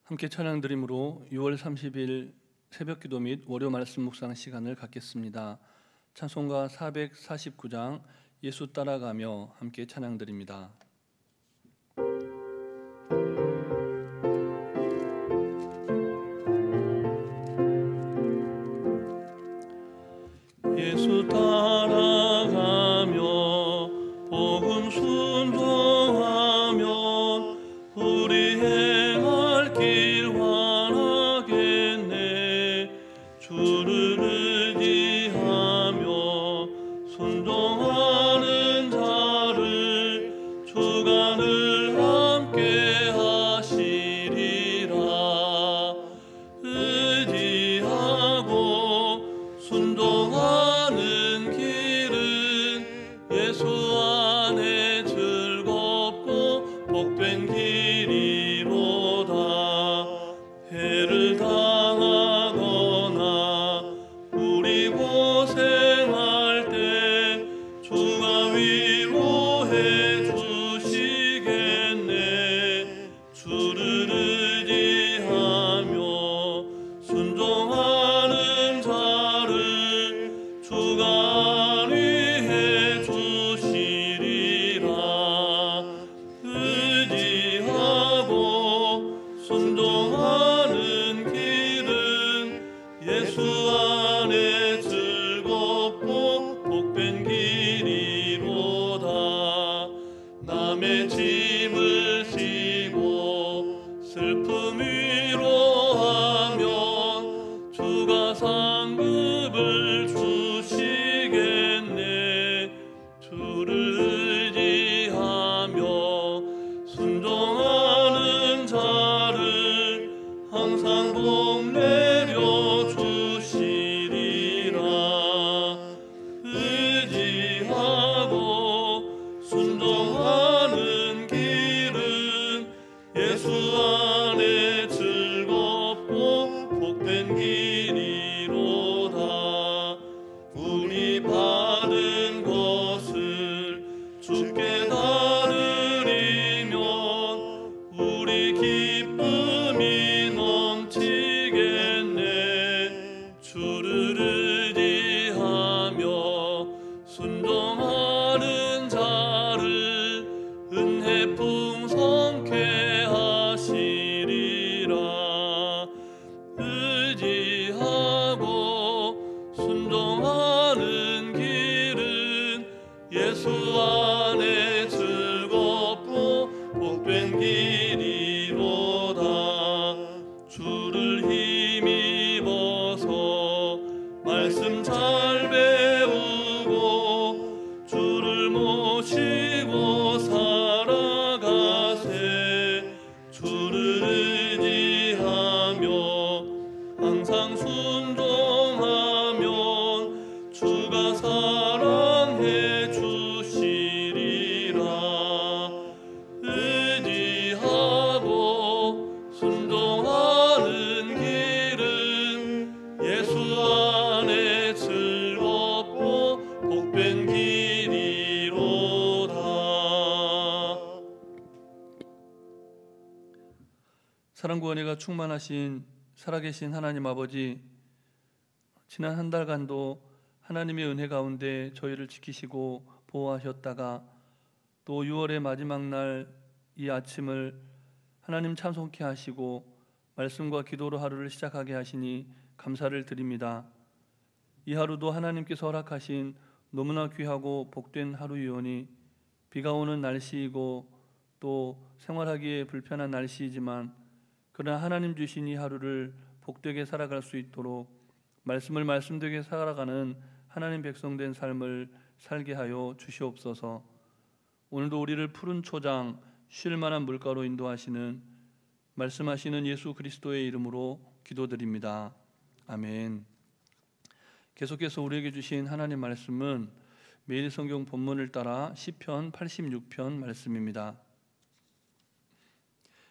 함께 찬양드림으로 6월 30일 새벽기도 및 월요 말씀 묵상 시간을 갖겠습니다. 찬송가 449장 예수 따라가며 함께 찬양드립니다. 예수 따라가며 복음 순종하면 우리 행할 길 환하겠네. 주를 의지하며 순종하는 자를 주가 늘 함께 하시리라. 의지하고 순종하는 길은 예수 안에 즐겁고 복된 길이로다. 해를 당하거나 우리 고생할 때 주가 위로해 주시겠네. 주를 의지하며 순종하는 자를 주가 위해 주시리라. 의지하고 순종하는 길은 예수 안에 즐겁고 복된 길이로다. 남의 짐을 지고 슬픔 위로하면 주가 상급을 주시겠네. 주를 의지하며 순종하는 자를 항상 복 내려 주시리라. 의지하고 순종하는 길은 예수 안에 즐겁고 복된 길이로다. 우리 받은 것을 주께 다 드리면 우리 기쁨이 넘치겠네. 주를 의지하며 순종하는 자를 은혜 풍성케 하시리라. 의지하고 순종하는 길은 예수 안에 즐겁고 복된 길이로다. 주를 힘입어서 말씀 잘 배우고 주를 모시고 살아가세. 주를 의지하며 항상 순종하면 주가 사랑해 주시리라. 의지하고 순종하는 길은 예수 안에 즐겁고 복된 길이로다. 사랑과 은혜가 충만하신 살아계신 하나님 아버지, 지난 한 달간도 하나님의 은혜 가운데 저희를 지키시고 보호하셨다가 또 6월의 마지막 날 이 아침을 하나님 찬송케 하시고 말씀과 기도로 하루를 시작하게 하시니 감사를 드립니다. 이 하루도 하나님께서 허락하신 너무나 귀하고 복된 하루이오니 비가 오는 날씨이고 또 생활하기에 불편한 날씨이지만 그러나 하나님 주신 이 하루를 복되게 살아갈 수 있도록 말씀을 말씀되게 살아가는 하나님 백성된 삶을 살게 하여 주시옵소서. 오늘도 우리를 푸른 초장 쉴 만한 물가로 인도하시는 말씀하시는 예수 그리스도의 이름으로 기도드립니다. 아멘. 계속해서 우리에게 주신 하나님 말씀은 매일 성경 본문을 따라 시편 86편 말씀입니다.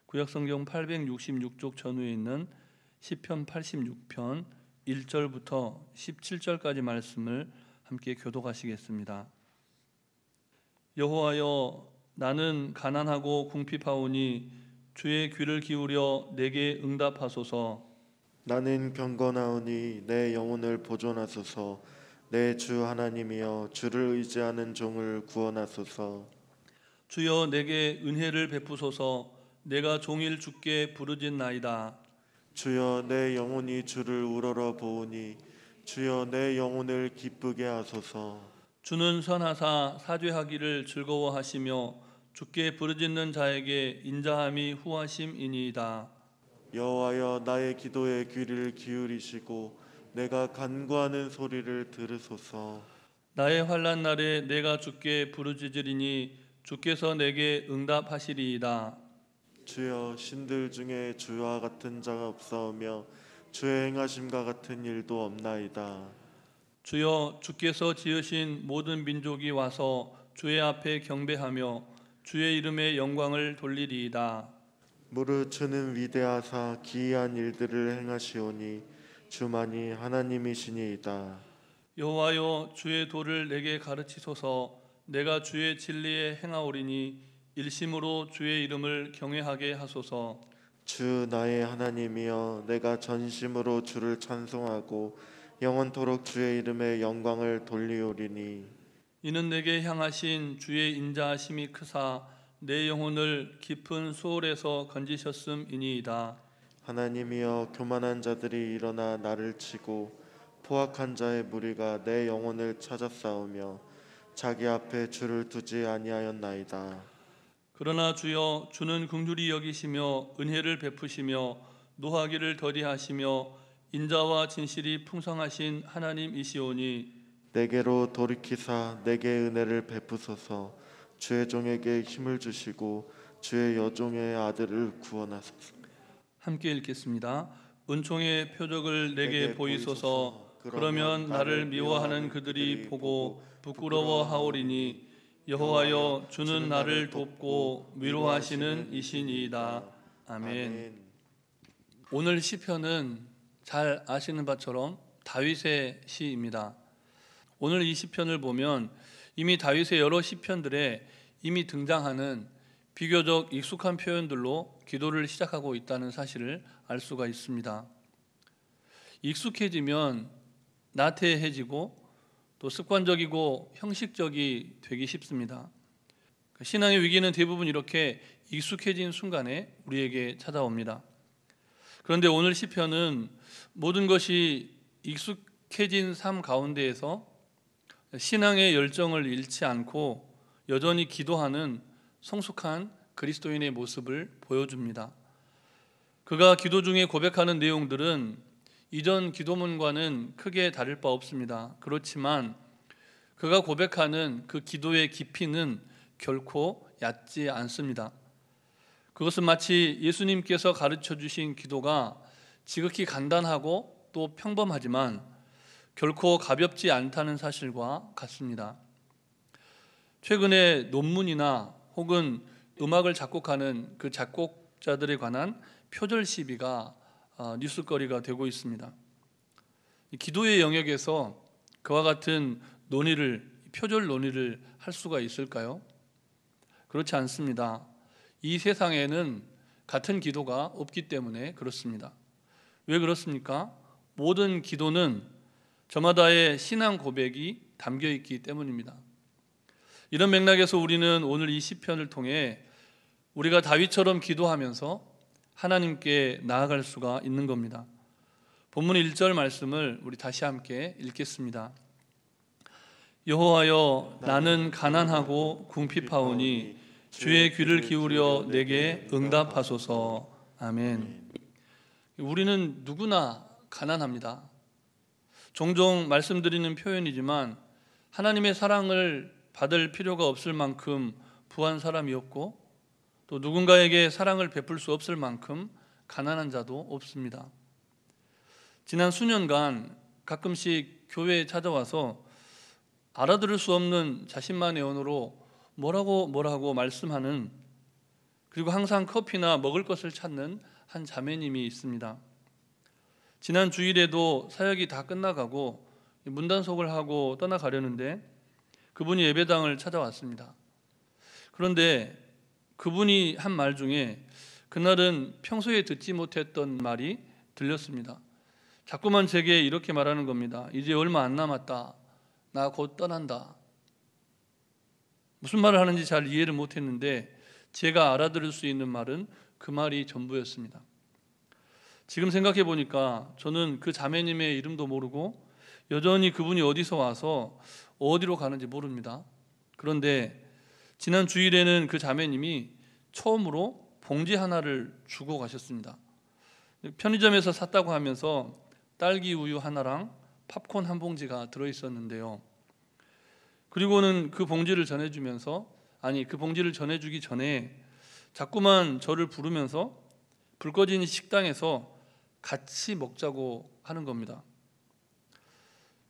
구약성경 866쪽 전후에 있는 시편 86편 1절부터 17절까지 말씀을 함께 교독하시겠습니다. 여호와여, 나는 가난하고 궁핍하오니 주의 귀를 기울여 내게 응답하소서. 나는 경건하오니 내 영혼을 보존하소서. 내 주 하나님이여 주를 의지하는 종을 구원하소서. 주여 내게 은혜를 베푸소서. 내가 종일 주께 부르짖나이다. 주여 내 영혼이 주를 우러러 보오니 주여 내 영혼을 기쁘게 하소서. 주는 선하사 사죄하기를 즐거워하시며 주께 부르짖는 자에게 인자함이 후하심이니이다. 여호와여 나의 기도에 귀를 기울이시고 내가 간구하는 소리를 들으소서. 나의 환난 날에 내가 주께 부르짖으리니 주께서 내게 응답하시리이다. 주여 신들 중에 주와 같은 자가 없사오며 주의 행하심과 같은 일도 없나이다. 주여 주께서 지으신 모든 민족이 와서 주의 앞에 경배하며 주의 이름의 영광을 돌리리이다. 무릇 주는 위대하사 기이한 일들을 행하시오니 주만이 하나님이시니이다. 여호와여 주의 도를 내게 가르치소서. 내가 주의 진리에 행하오리니 일심으로 주의 이름을 경외하게 하소서. 주 나의 하나님이여 내가 전심으로 주를 찬송하고 영원토록 주의 이름의 영광을 돌리오리니 이는 내게 향하신 주의 인자하심이 크사 내 영혼을 깊은 수월에서 건지셨음이니이다. 하나님이여 교만한 자들이 일어나 나를 치고 포악한 자의 무리가 내 영혼을 찾아싸우며 자기 앞에 주를 두지 아니하였나이다. 그러나 주여 주는 긍휼히 여기시며 은혜를 베푸시며 노하기를 더디하시며 인자와 진실이 풍성하신 하나님이시오니 내게로 돌이키사 내게 은혜를 베푸소서. 주의 종에게 힘을 주시고 주의 여종의 아들을 구원하소서. 함께 읽겠습니다. 은총의 표적을 내게 보이소서. 그러면 나를 미워하는 그들이 보고 부끄러워하오리니 여호와여 주는 나를 돕고 위로하시는 이신이이다. 아멘. 오늘 시편은 잘 아시는 바처럼 다윗의 시입니다. 오늘 이 시편을 보면 이미 다윗의 여러 시편들에 이미 등장하는 비교적 익숙한 표현들로 기도를 시작하고 있다는 사실을 알 수가 있습니다. 익숙해지면 나태해지고 또 습관적이고 형식적이 되기 쉽습니다. 신앙의 위기는 대부분 이렇게 익숙해진 순간에 우리에게 찾아옵니다. 그런데 오늘 시편은 모든 것이 익숙해진 삶 가운데에서 신앙의 열정을 잃지 않고 여전히 기도하는 성숙한 그리스도인의 모습을 보여줍니다. 그가 기도 중에 고백하는 내용들은 이전 기도문과는 크게 다를 바 없습니다. 그렇지만 그가 고백하는 그 기도의 깊이는 결코 얕지 않습니다. 그것은 마치 예수님께서 가르쳐 주신 기도가 지극히 간단하고 또 평범하지만 결코 가볍지 않다는 사실과 같습니다. 최근에 논문이나 혹은 음악을 작곡하는 그 작곡자들에 관한 표절 시비가 뉴스거리가 되고 있습니다. 기도의 영역에서 그와 같은 표절 논의를 할 수가 있을까요? 그렇지 않습니다. 이 세상에는 같은 기도가 없기 때문에 그렇습니다. 왜 그렇습니까? 모든 기도는 저마다의 신앙 고백이 담겨 있기 때문입니다. 이런 맥락에서 우리는 오늘 이 시편을 통해 우리가 다윗처럼 기도하면서 하나님께 나아갈 수가 있는 겁니다. 본문 1절 말씀을 우리 다시 함께 읽겠습니다. 여호와여 나는 가난하고 궁핍하오니 주의 귀를 기울여 내게 응답하소서. 아멘. 우리는 누구나 가난합니다. 종종 말씀드리는 표현이지만 하나님의 사랑을 받을 필요가 없을 만큼 부한 사람이었고 또 누군가에게 사랑을 베풀 수 없을 만큼 가난한 자도 없습니다. 지난 수년간 가끔씩 교회에 찾아와서 알아들을 수 없는 자신만의 언어로 뭐라고 말씀하는, 그리고 항상 커피나 먹을 것을 찾는 한 자매님이 있습니다. 지난 주일에도 사역이 다 끝나가고 문단속을 하고 떠나가려는데 그분이 예배당을 찾아왔습니다. 그런데 그분이 한 말 중에 그날은 평소에 듣지 못했던 말이 들렸습니다. 자꾸만 제게 이렇게 말하는 겁니다. 이제 얼마 안 남았다. 나 곧 떠난다. 무슨 말을 하는지 잘 이해를 못했는데 제가 알아들을 수 있는 말은 그 말이 전부였습니다. 지금 생각해 보니까 저는 그 자매님의 이름도 모르고 여전히 그분이 어디서 와서 어디로 가는지 모릅니다. 그런데 지난 주일에는 그 자매님이 처음으로 봉지 하나를 주고 가셨습니다. 편의점에서 샀다고 하면서 딸기 우유 하나랑 팝콘 한 봉지가 들어있었는데요. 그리고는 그 봉지를 전해주면서, 그 봉지를 전해주기 전에 자꾸만 저를 부르면서 불 꺼진 식당에서 같이 먹자고 하는 겁니다.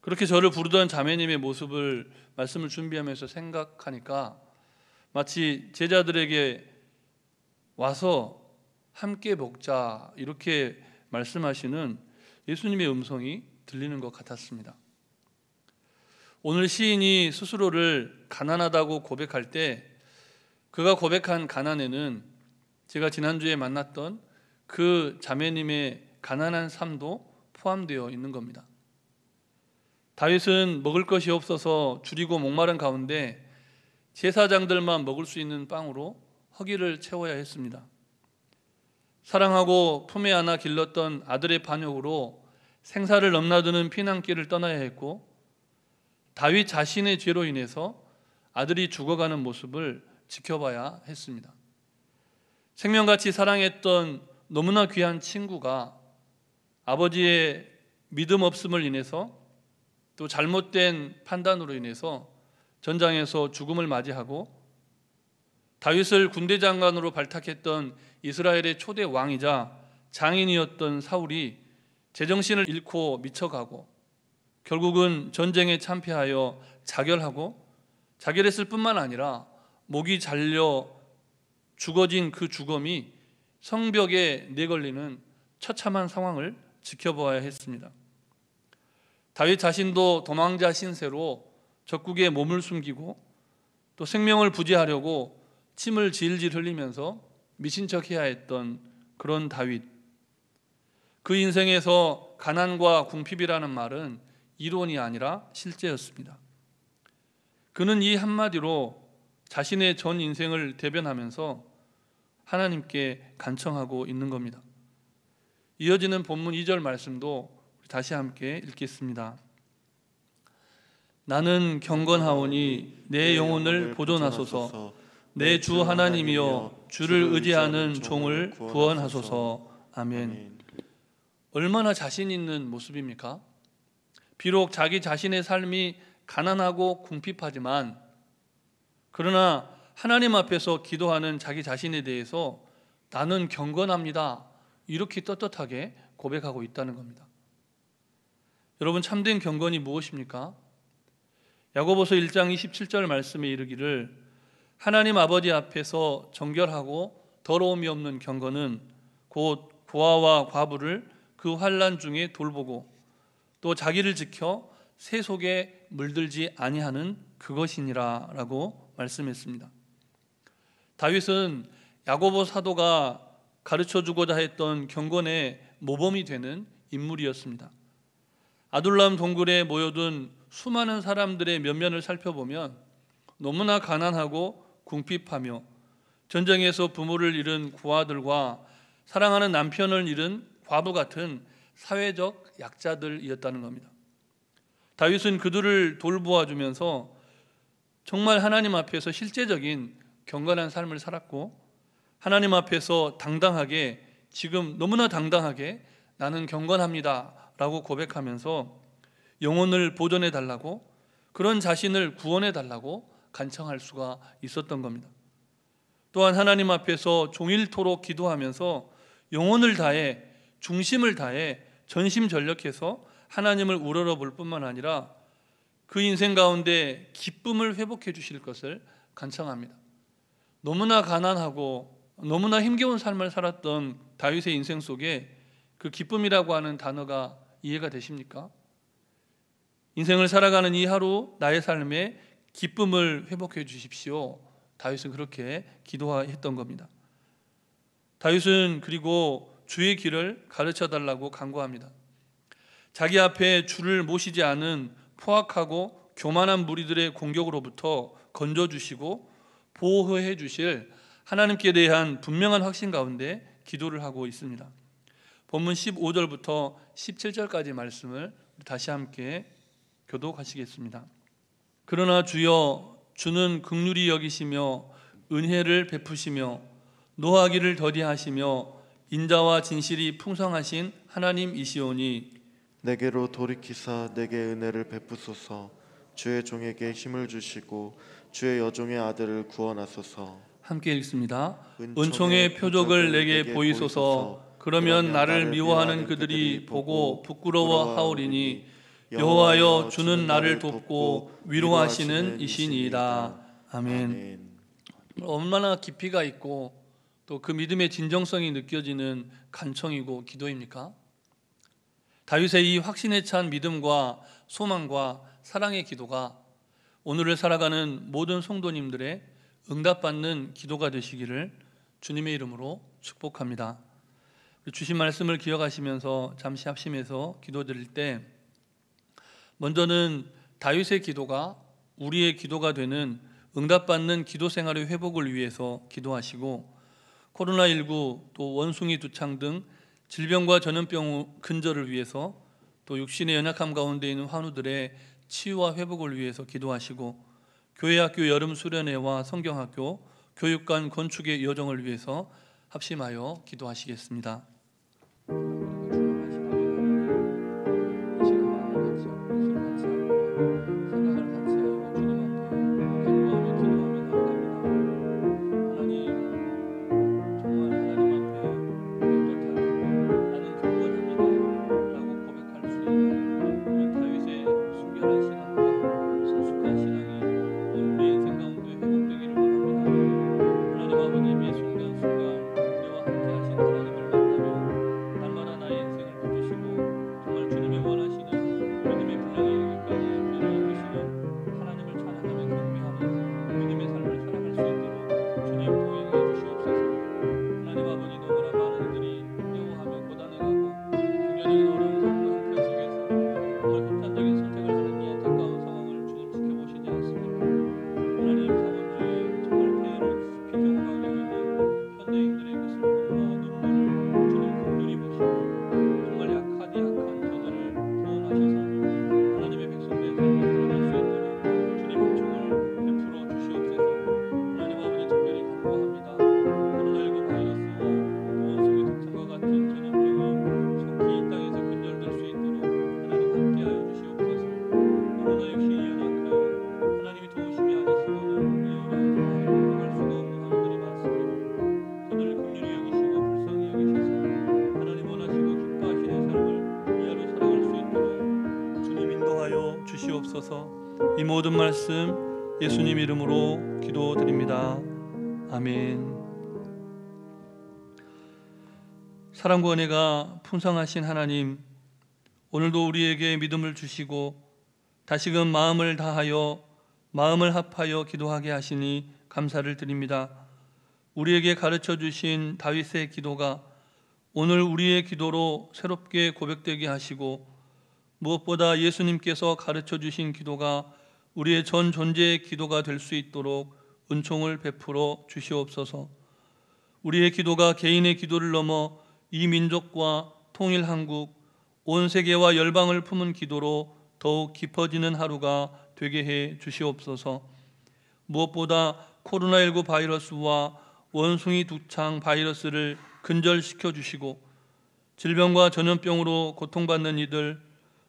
그렇게 저를 부르던 자매님의 모습을 말씀을 준비하면서 생각하니까 마치 제자들에게 와서 함께 먹자 이렇게 말씀하시는 예수님의 음성이 들리는 것 같았습니다. 오늘 시인이 스스로를 가난하다고 고백할 때 그가 고백한 가난에는 제가 지난주에 만났던 그 자매님의 가난한 삶도 포함되어 있는 겁니다. 다윗은 먹을 것이 없어서 줄이고 목마른 가운데 제사장들만 먹을 수 있는 빵으로 허기를 채워야 했습니다. 사랑하고 품에 안아 길렀던 아들의 반역으로 생사를 넘나드는 피난길을 떠나야 했고, 다윗 자신의 죄로 인해서 아들이 죽어가는 모습을 지켜봐야 했습니다. 생명같이 사랑했던 너무나 귀한 친구가 아버지의 믿음 없음을 인해서 또 잘못된 판단으로 인해서 전장에서 죽음을 맞이하고, 다윗을 군대 장관으로 발탁했던 이스라엘의 초대 왕이자 장인이었던 사울이 제정신을 잃고 미쳐가고 결국은 전쟁에 참패하여 자결하고, 자결했을 뿐만 아니라 목이 잘려 죽어진 그 죽음이 성벽에 내걸리는 처참한 상황을 지켜보아야 했습니다. 다윗 자신도 도망자 신세로 적국에 몸을 숨기고 또 생명을 부지하려고 침을 질질 흘리면서 미친 척해야 했던 그런 다윗. 그 인생에서 가난과 궁핍이라는 말은 이론이 아니라 실제였습니다. 그는 이 한마디로 자신의 전 인생을 대변하면서 하나님께 간청하고 있는 겁니다. 이어지는 본문 2절 말씀도 다시 함께 읽겠습니다. 나는 경건하오니 내 영혼을 보존하소서. 내 주 하나님이여 주를 의지하는 종을 구원하소서. 아멘. 얼마나 자신 있는 모습입니까? 비록 자기 자신의 삶이 가난하고 궁핍하지만, 그러나 하나님 앞에서 기도하는 자기 자신에 대해서 나는 경건합니다, 이렇게 떳떳하게 고백하고 있다는 겁니다. 여러분, 참된 경건이 무엇입니까? 야고보서 1장 27절 말씀에 이르기를 하나님 아버지 앞에서 정결하고 더러움이 없는 경건은 곧 고아와 과부를 그 환난 중에 돌보고 또 자기를 지켜 새 속에 물들지 아니하는 그것이니라 라고 말씀했습니다. 다윗은 야고보 사도가 가르쳐주고자 했던 경건의 모범이 되는 인물이었습니다. 아둘람 동굴에 모여든 수많은 사람들의 면면을 살펴보면 너무나 가난하고 궁핍하며 전쟁에서 부모를 잃은 고아들과 사랑하는 남편을 잃은 과부 같은 사회적 약자들이었다는 겁니다. 다윗은 그들을 돌보아주면서 정말 하나님 앞에서 실제적인 경건한 삶을 살았고, 하나님 앞에서 당당하게, 지금 너무나 당당하게 나는 경건합니다 라고 고백하면서 영혼을 보존해 달라고, 그런 자신을 구원해 달라고 간청할 수가 있었던 겁니다. 또한 하나님 앞에서 종일토록 기도하면서 영혼을 다해, 중심을 다해 전심전력해서 하나님을 우러러 볼 뿐만 아니라 그 인생 가운데 기쁨을 회복해 주실 것을 간청합니다. 너무나 가난하고 너무나 힘겨운 삶을 살았던 다윗의 인생 속에 그 기쁨이라고 하는 단어가 이해가 되십니까? 인생을 살아가는 이 하루 나의 삶에 기쁨을 회복해 주십시오. 다윗은 그렇게 기도했던 겁니다. 다윗은 그리고 주의 길을 가르쳐 달라고 간구합니다. 자기 앞에 주를 모시지 않은 포악하고 교만한 무리들의 공격으로부터 건져주시고 보호해 주실 하나님께 대한 분명한 확신 가운데 기도를 하고 있습니다. 본문 15절부터 17절까지 말씀을 다시 함께 교독하시겠습니다. 그러나 주여, 주는 긍휼히 여기시며 은혜를 베푸시며 노하기를 더디하시며 인자와 진실이 풍성하신 하나님이시오니 내게로 돌이키사 내게 은혜를 베푸소서. 주의 종에게 힘을 주시고 주의 여종의 아들을 구원하소서. 함께 읽습니다. 은총의 표적을 내게 보이소서. 그러면 나를 미워하는 그들이 보고 부끄러워하오리니 여호와여, 주는 나를 돕고 위로하시는 이시니이다. 아멘. 얼마나 깊이가 있고 또 그 믿음의 진정성이 느껴지는 간청이고 기도입니까? 다윗의 이 확신에 찬 믿음과 소망과 사랑의 기도가 오늘을 살아가는 모든 성도님들의 응답받는 기도가 되시기를 주님의 이름으로 축복합니다. 주신 말씀을 기억하시면서 잠시 합심해서 기도드릴 때 먼저는 다윗의 기도가 우리의 기도가 되는 응답받는 기도 생활의 회복을 위해서 기도하시고, 코로나19 또 원숭이 두창 등 질병과 전염병 근절을 위해서, 또 육신의 연약함 가운데 있는 환우들의 치유와 회복을 위해서 기도하시고, 교회학교 여름 수련회와 성경학교 교육관 건축의 여정을 위해서 합심하여 기도하시겠습니다. 이 모든 말씀 예수님 이름으로 기도드립니다. 아멘. 사랑과 은혜가 풍성하신 하나님, 오늘도 우리에게 믿음을 주시고 다시금 마음을 다하여 마음을 합하여 기도하게 하시니 감사를 드립니다. 우리에게 가르쳐 주신 다윗의 기도가 오늘 우리의 기도로 새롭게 고백되게 하시고, 무엇보다 예수님께서 가르쳐 주신 기도가 우리의 전 존재의 기도가 될 수 있도록 은총을 베풀어 주시옵소서. 우리의 기도가 개인의 기도를 넘어 이 민족과 통일 한국, 온 세계와 열방을 품은 기도로 더욱 깊어지는 하루가 되게 해 주시옵소서. 무엇보다 코로나19 바이러스와 원숭이 두창 바이러스를 근절시켜 주시고, 질병과 전염병으로 고통받는 이들,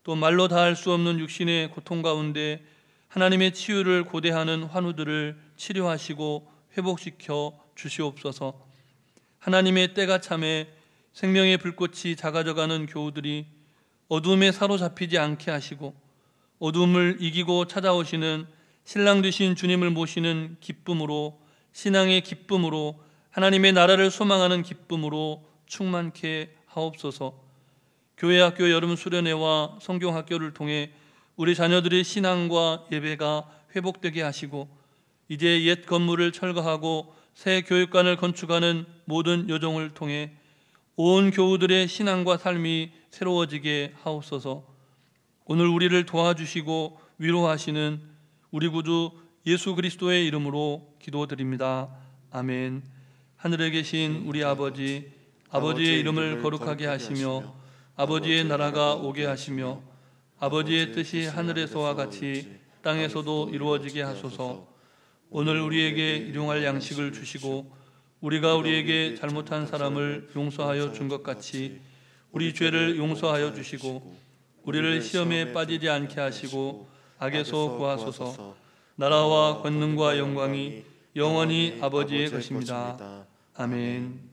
또 말로 다할 수 없는 육신의 고통 가운데 하나님의 치유를 고대하는 환우들을 치료하시고 회복시켜 주시옵소서. 하나님의 때가 참에 생명의 불꽃이 작아져가는 교우들이 어두움에 사로잡히지 않게 하시고, 어두움을 이기고 찾아오시는 신랑 되신 주님을 모시는 기쁨으로, 신앙의 기쁨으로, 하나님의 나라를 소망하는 기쁨으로 충만케 하옵소서. 교회학교 여름 수련회와 성경학교를 통해 우리 자녀들의 신앙과 예배가 회복되게 하시고, 이제 옛 건물을 철거하고 새 교육관을 건축하는 모든 여정을 통해 온 교우들의 신앙과 삶이 새로워지게 하옵소서. 오늘 우리를 도와주시고 위로하시는 우리 구주 예수 그리스도의 이름으로 기도드립니다. 아멘. 하늘에 계신 우리 아버지, 아버지의 이름을 거룩하게 하시며 아버지의 나라가 오게 하시며 아버지의 뜻이 하늘에서와 같이 땅에서도 이루어지게 하소서. 오늘 우리에게 일용할 양식을 주시고 우리가 우리에게 잘못한 사람을 용서하여 준 것 같이 우리 죄를 용서하여 주시고 우리를 시험에 빠지지 않게 하시고 악에서 구하소서. 나라와 권능과 영광이 영원히 아버지의 것입니다. 아멘.